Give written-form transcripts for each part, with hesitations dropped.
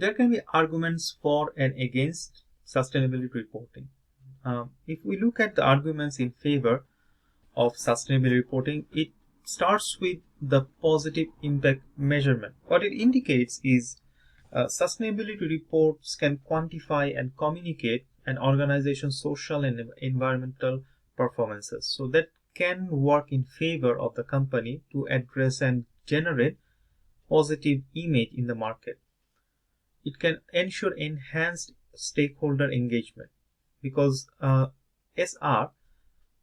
there can be arguments for and against sustainability reporting. If we look at the arguments in favor of sustainability reporting, it starts with the positive impact measurement. What it indicates is sustainability reports can quantify and communicate an organization's social and environmental performances. So that can work in favor of the company to address and generate positive image in the market. It can ensure enhanced stakeholder engagement because SR,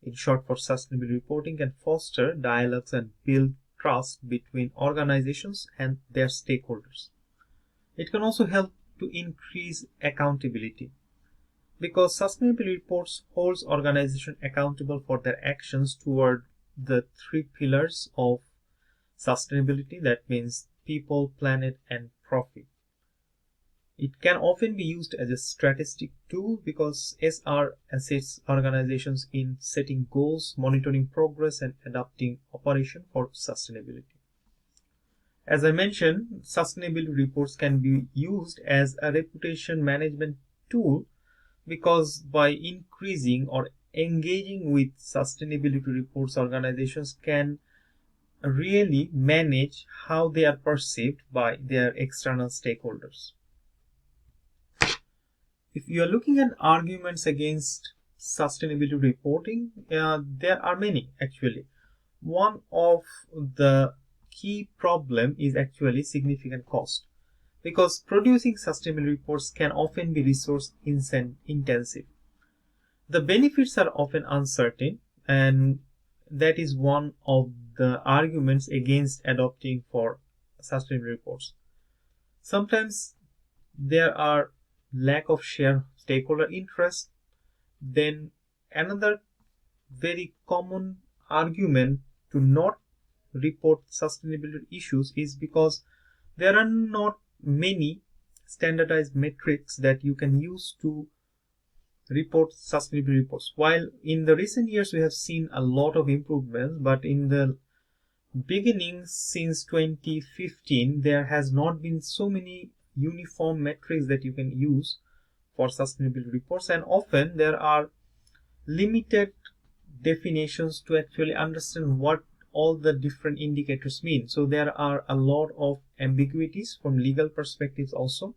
in short for sustainability reporting, can foster dialogues and build trust between organizations and their stakeholders. It can also help to increase accountability because sustainability reports holds organizations accountable for their actions toward the three pillars of sustainability. That means people, planet, and profit. It can often be used as a strategic tool because SR assists organizations in setting goals, monitoring progress, and adapting operation for sustainability. As I mentioned, sustainability reports can be used as a reputation management tool because by increasing or engaging with sustainability reports, organizations can really manage how they are perceived by their external stakeholders. If you are looking at arguments against sustainability reporting, there are many actually. One of the key problem is actually significant cost because producing sustainability reports can often be resource intensive. The benefits are often uncertain, and that is one of the arguments against adopting for sustainability reports. Sometimes there are lack of shared stakeholder interest. Then another very common argument to not report sustainability issues is because there are not many standardized metrics that you can use to report sustainability reports. While in the recent years we have seen a lot of improvements, but in the beginning since 2015 there has not been so many uniform metrics that you can use for sustainability reports, and often there are limited definitions to actually understand what all the different indicators mean. So there are a lot of ambiguities from legal perspectives also.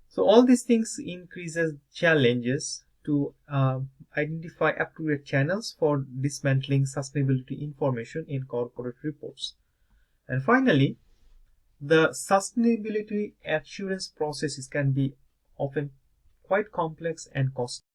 So all these things increases challenges to identify appropriate channels for dismantling sustainability information in corporate reports. And finally, the sustainability assurance processes can be often quite complex and costly.